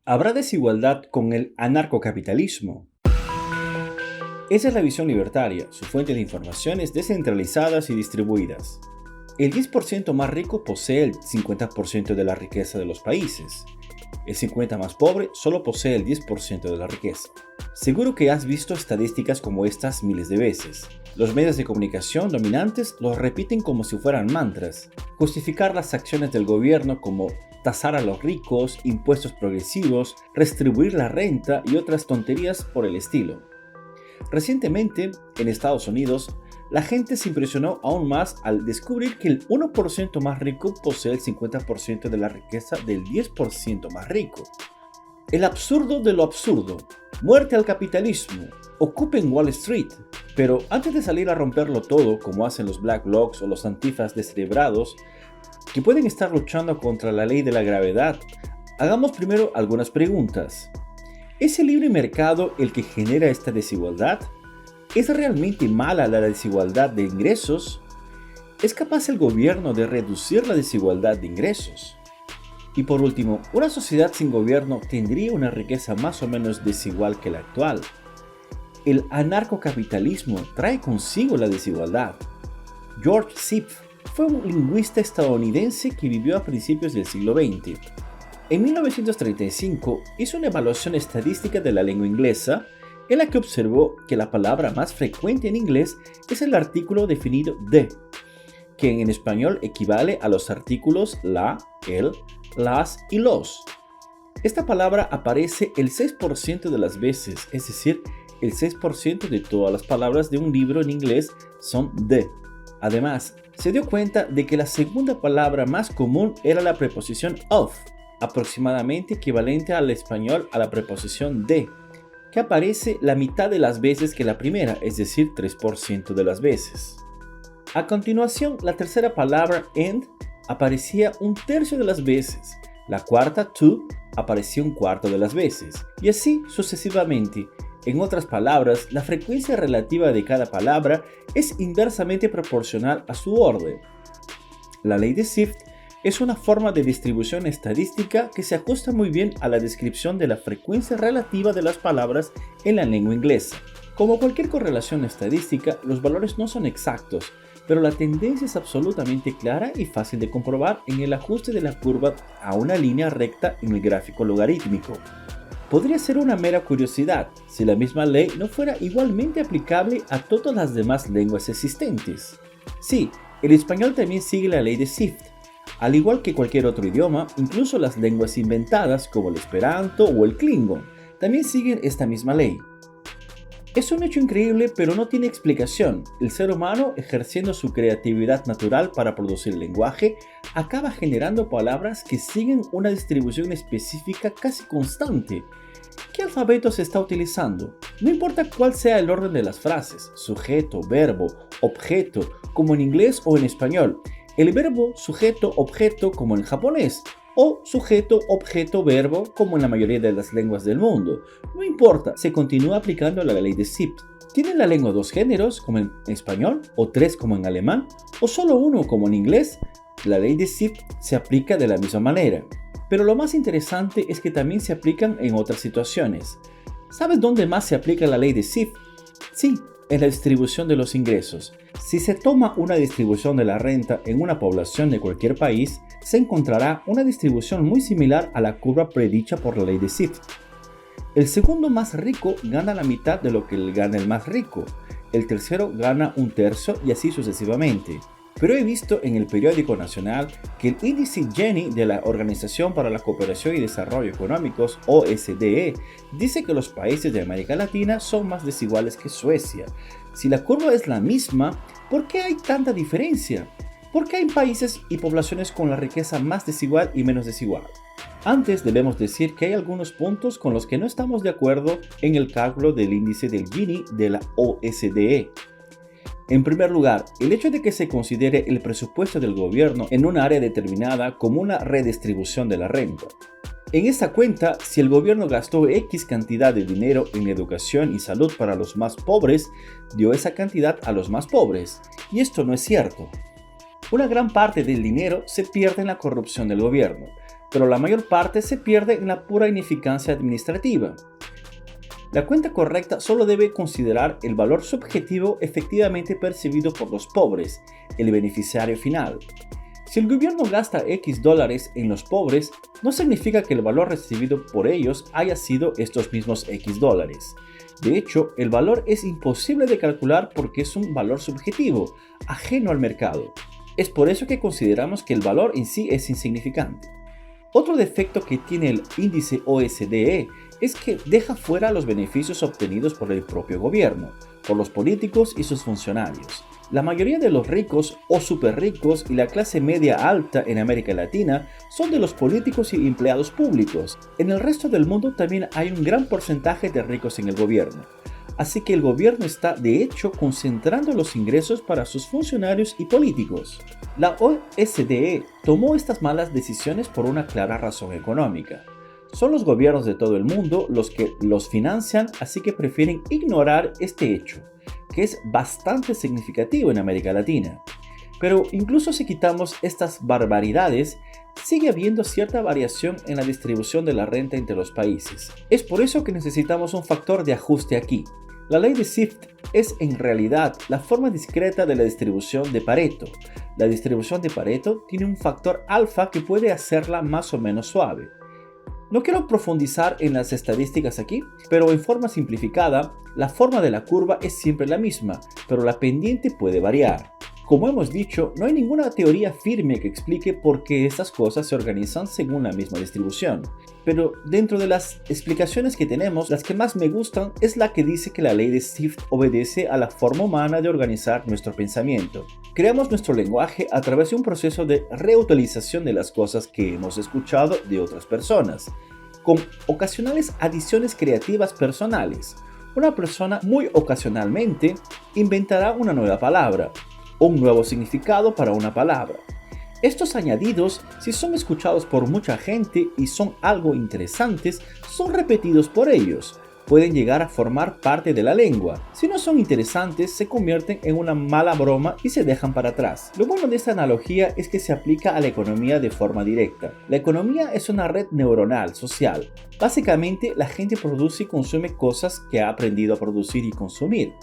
¿Habrá desigualdad con el anarcocapitalismo? Esa es la visión libertaria, su fuente de informaciones descentralizadas y distribuidas. El 10% más rico posee el 50% de la riqueza de los países. El 50% más pobre solo posee el 10% de la riqueza. Seguro que has visto estadísticas como estas miles de veces. Los medios de comunicación dominantes los repiten como si fueran mantras. Justificar las acciones del gobierno como tasar a los ricos, impuestos progresivos, redistribuir la renta y otras tonterías por el estilo. Recientemente, en Estados Unidos, la gente se impresionó aún más al descubrir que el 1% más rico posee el 50% de la riqueza del 10% más rico. El absurdo de lo absurdo. Muerte al capitalismo. Ocupen Wall Street. Pero antes de salir a romperlo todo, como hacen los Black Blocs o los antifas descerebrados, que pueden estar luchando contra la ley de la gravedad, hagamos primero algunas preguntas. ¿Es el libre mercado el que genera esta desigualdad? ¿Es realmente mala la desigualdad de ingresos? ¿Es capaz el gobierno de reducir la desigualdad de ingresos? Y por último, ¿una sociedad sin gobierno tendría una riqueza más o menos desigual que la actual? El anarcocapitalismo trae consigo la desigualdad. George Sipe fue un lingüista estadounidense que vivió a principios del siglo XX. En 1935 hizo una evaluación estadística de la lengua inglesa en la que observó que la palabra más frecuente en inglés es el artículo definido de, que en español equivale a los artículos la, el, las y los. Esta palabra aparece el 6% de las veces, es decir, el 6% de todas las palabras de un libro en inglés son de. Además, se dio cuenta de que la segunda palabra más común era la preposición of, aproximadamente equivalente al español a la preposición de, que aparece la mitad de las veces que la primera, es decir, 3% de las veces. A continuación, la tercera palabra and aparecía un tercio de las veces, la cuarta to aparecía un cuarto de las veces, y así sucesivamente. En otras palabras, la frecuencia relativa de cada palabra es inversamente proporcional a su orden. La ley de Sipe es una forma de distribución estadística que se ajusta muy bien a la descripción de la frecuencia relativa de las palabras en la lengua inglesa. Como cualquier correlación estadística, los valores no son exactos, pero la tendencia es absolutamente clara y fácil de comprobar en el ajuste de la curva a una línea recta en el gráfico logarítmico. Podría ser una mera curiosidad si la misma ley no fuera igualmente aplicable a todas las demás lenguas existentes. Sí, el español también sigue la ley de Sipe. Al igual que cualquier otro idioma, incluso las lenguas inventadas como el esperanto o el klingon, también siguen esta misma ley. Es un hecho increíble, pero no tiene explicación. El ser humano, ejerciendo su creatividad natural para producir lenguaje, acaba generando palabras que siguen una distribución específica casi constante. ¿Qué alfabeto se está utilizando? No importa cuál sea el orden de las frases, sujeto, verbo, objeto, como en inglés o en español. El verbo sujeto-objeto como en japonés, o sujeto-objeto-verbo como en la mayoría de las lenguas del mundo. No importa, se continúa aplicando la ley de Sipe. ¿Tiene la lengua dos géneros como en español, o tres como en alemán, o solo uno como en inglés? La ley de Sipe se aplica de la misma manera. Pero lo más interesante es que también se aplican en otras situaciones. ¿Sabes dónde más se aplica la ley de Sipe? Sí, en la distribución de los ingresos. Si se toma una distribución de la renta en una población de cualquier país, se encontrará una distribución muy similar a la curva predicha por la ley de Sipe. El segundo más rico gana la mitad de lo que gana el más rico, el tercero gana un tercio y así sucesivamente. Pero he visto en el periódico nacional que el índice Gini de la Organización para la Cooperación y Desarrollo Económicos, OSDE, dice que los países de América Latina son más desiguales que Suecia. Si la curva es la misma, ¿por qué hay tanta diferencia? ¿Por qué hay países y poblaciones con la riqueza más desigual y menos desigual? Antes debemos decir que hay algunos puntos con los que no estamos de acuerdo en el cálculo del índice del Gini de la OSDE. En primer lugar, el hecho de que se considere el presupuesto del gobierno en un área determinada como una redistribución de la renta. En esta cuenta, si el gobierno gastó X cantidad de dinero en educación y salud para los más pobres, dio esa cantidad a los más pobres, y esto no es cierto. Una gran parte del dinero se pierde en la corrupción del gobierno. pero la mayor parte se pierde en la pura ineficacia administrativa. La cuenta correcta solo debe considerar el valor subjetivo efectivamente percibido por los pobres, el beneficiario final. Si el gobierno gasta X dólares en los pobres, no significa que el valor recibido por ellos haya sido estos mismos X dólares. De hecho, el valor es imposible de calcular porque es un valor subjetivo, ajeno al mercado. Es por eso que consideramos que el valor en sí es insignificante. Otro defecto que tiene el índice OSDE es que deja fuera los beneficios obtenidos por el propio gobierno, por los políticos y sus funcionarios. La mayoría de los ricos o superricos y la clase media alta en América Latina son de los políticos y empleados públicos. En el resto del mundo también hay un gran porcentaje de ricos en el gobierno. Así que el gobierno está, de hecho, concentrando los ingresos para sus funcionarios y políticos. La OSDE tomó estas malas decisiones por una clara razón económica. Son los gobiernos de todo el mundo los que los financian, así que prefieren ignorar este hecho, que es bastante significativo en América Latina. Pero incluso si quitamos estas barbaridades, sigue habiendo cierta variación en la distribución de la renta entre los países. Es por eso que necesitamos un factor de ajuste aquí. La ley de Zipf es en realidad la forma discreta de la distribución de Pareto. La distribución de Pareto tiene un factor alfa que puede hacerla más o menos suave. No quiero profundizar en las estadísticas aquí, pero en forma simplificada, la forma de la curva es siempre la misma, pero la pendiente puede variar. Como hemos dicho, no hay ninguna teoría firme que explique por qué estas cosas se organizan según la misma distribución. Pero dentro de las explicaciones que tenemos, las que más me gustan es la que dice que la ley de Zipf obedece a la forma humana de organizar nuestro pensamiento. Creamos nuestro lenguaje a través de un proceso de reutilización de las cosas que hemos escuchado de otras personas, con ocasionales adiciones creativas personales. Una persona muy ocasionalmente inventará una nueva palabra, o un nuevo significado para una palabra. Estos añadidos, si son escuchados por mucha gente y son algo interesantes, son repetidos por ellos. Pueden llegar a formar parte de la lengua. Si no son interesantes, se convierten en una mala broma y se dejan para atrás. Lo bueno de esta analogía es que se aplica a la economía de forma directa. La economía es una red neuronal social. Básicamente, la gente produce y consume cosas que ha aprendido a producir y consumir.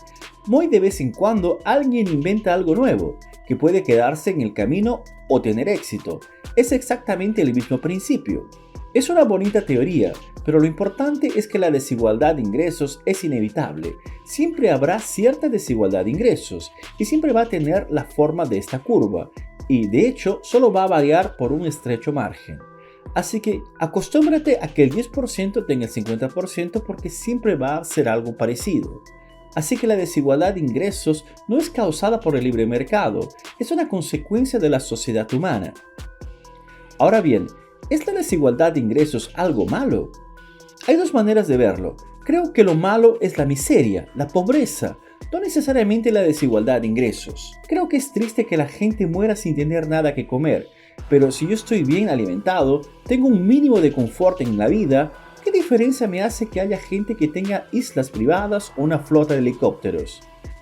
Muy de vez en cuando alguien inventa algo nuevo, que puede quedarse en el camino o tener éxito. Es exactamente el mismo principio. Es una bonita teoría, pero lo importante es que la desigualdad de ingresos es inevitable. Siempre habrá cierta desigualdad de ingresos y siempre va a tener la forma de esta curva, y de hecho solo va a variar por un estrecho margen. Así que acostúmbrate a que el 10% tenga el 50% porque siempre va a ser algo parecido. Así que la desigualdad de ingresos no es causada por el libre mercado, es una consecuencia de la sociedad humana. Ahora bien, ¿es la desigualdad de ingresos algo malo? Hay dos maneras de verlo. Creo que lo malo es la miseria, la pobreza, no necesariamente la desigualdad de ingresos. Creo que es triste que la gente muera sin tener nada que comer, pero si yo estoy bien alimentado, tengo un mínimo de confort en la vida, ¿qué diferencia me hace que haya gente que tenga islas privadas o una flota de helicópteros?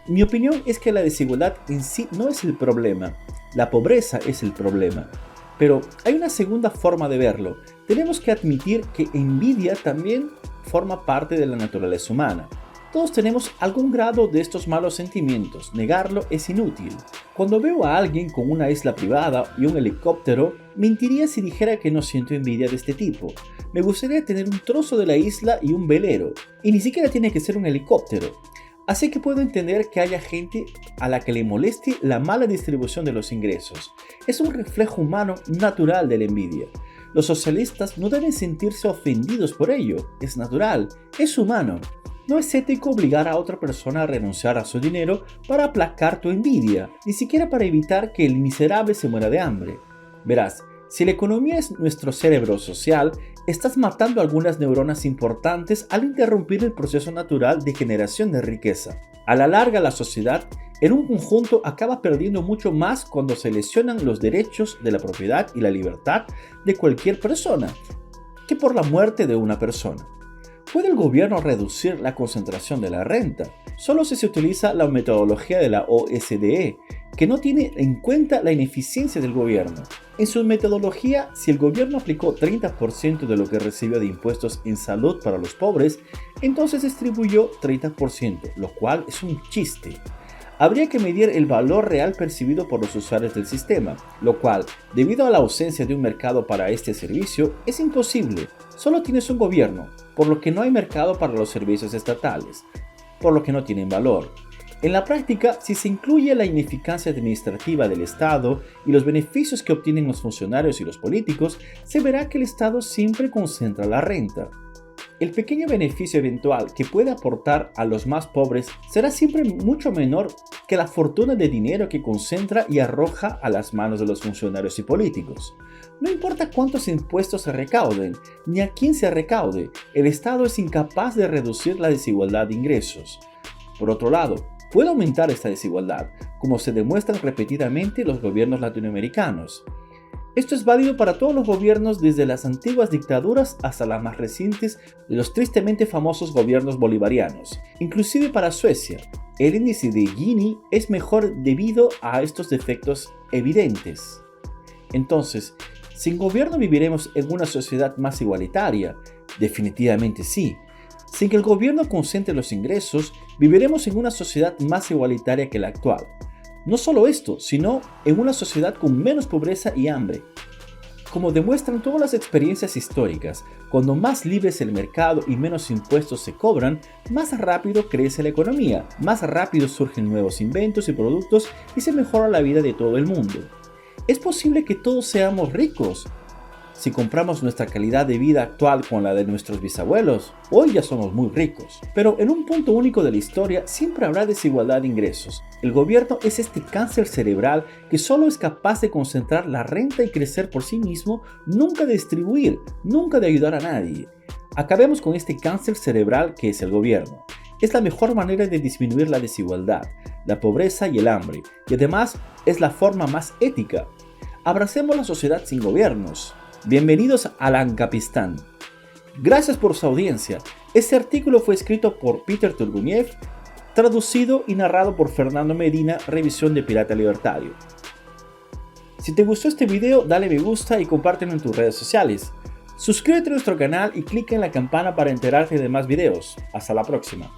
Mi opinión es que la desigualdad en sí no es el problema, la pobreza es el problema. Pero hay una segunda forma de verlo. Tenemos que admitir que envidia también forma parte de la naturaleza humana. Todos tenemos algún grado de estos malos sentimientos, negarlo es inútil. Cuando veo a alguien con una isla privada y un helicóptero, mentiría si dijera que no siento envidia de este tipo. Me gustaría tener un trozo de la isla y un velero, y ni siquiera tiene que ser un helicóptero. Así que puedo entender que haya gente a la que le moleste la mala distribución de los ingresos. Es un reflejo humano natural de la envidia. Los socialistas no deben sentirse ofendidos por ello, es natural, es humano. No es ético obligar a otra persona a renunciar a su dinero para aplacar tu envidia, ni siquiera para evitar que el miserable se muera de hambre. Verás, si la economía es nuestro cerebro social, estás matando algunas neuronas importantes al interrumpir el proceso natural de generación de riqueza. A la larga, la sociedad, en un conjunto, acaba perdiendo mucho más cuando se lesionan los derechos de la propiedad y la libertad de cualquier persona, que por la muerte de una persona. ¿Puede el gobierno reducir la concentración de la renta? Solo si se utiliza la metodología de la OSDE, que no tiene en cuenta la ineficiencia del gobierno. En su metodología, si el gobierno aplicó 30% de lo que recibió de impuestos en salud para los pobres, entonces distribuyó 30%, lo cual es un chiste. Habría que medir el valor real percibido por los usuarios del sistema, lo cual, debido a la ausencia de un mercado para este servicio, es imposible. Solo tienes un gobierno, por lo que no hay mercado para los servicios estatales, por lo que no tienen valor. En la práctica, si se incluye la ineficacia administrativa del Estado y los beneficios que obtienen los funcionarios y los políticos, se verá que el Estado siempre concentra la renta. El pequeño beneficio eventual que puede aportar a los más pobres será siempre mucho menor que la fortuna de dinero que concentra y arroja a las manos de los funcionarios y políticos. No importa cuántos impuestos se recauden, ni a quién se recaude, el Estado es incapaz de reducir la desigualdad de ingresos. Por otro lado, puede aumentar esta desigualdad, como se demuestran repetidamente los gobiernos latinoamericanos. Esto es válido para todos los gobiernos desde las antiguas dictaduras hasta las más recientes de los tristemente famosos gobiernos bolivarianos. Inclusive para Suecia, el índice de Gini es mejor debido a estos defectos evidentes. Entonces, ¿sin gobierno viviremos en una sociedad más igualitaria? Definitivamente sí. Sin que el gobierno concentre los ingresos, viviremos en una sociedad más igualitaria que la actual. No solo esto, sino en una sociedad con menos pobreza y hambre. Como demuestran todas las experiencias históricas, cuando más libre es el mercado y menos impuestos se cobran, más rápido crece la economía, más rápido surgen nuevos inventos y productos y se mejora la vida de todo el mundo. ¿Es posible que todos seamos ricos? Si compramos nuestra calidad de vida actual con la de nuestros bisabuelos, hoy ya somos muy ricos. Pero en un punto único de la historia siempre habrá desigualdad de ingresos. El gobierno es este cáncer cerebral que solo es capaz de concentrar la renta y crecer por sí mismo, nunca de distribuir, nunca de ayudar a nadie. Acabemos con este cáncer cerebral que es el gobierno. Es la mejor manera de disminuir la desigualdad, la pobreza y el hambre, y además es la forma más ética. Abracemos la sociedad sin gobiernos. Bienvenidos al Ancapistán. Gracias por su audiencia. Este artículo fue escrito por Peter Turguniev, traducido y narrado por Fernando Medina, revisión de Pirata Libertario. Si te gustó este video, dale me gusta y compártelo en tus redes sociales. Suscríbete a nuestro canal y clica en la campana para enterarte de más videos. Hasta la próxima.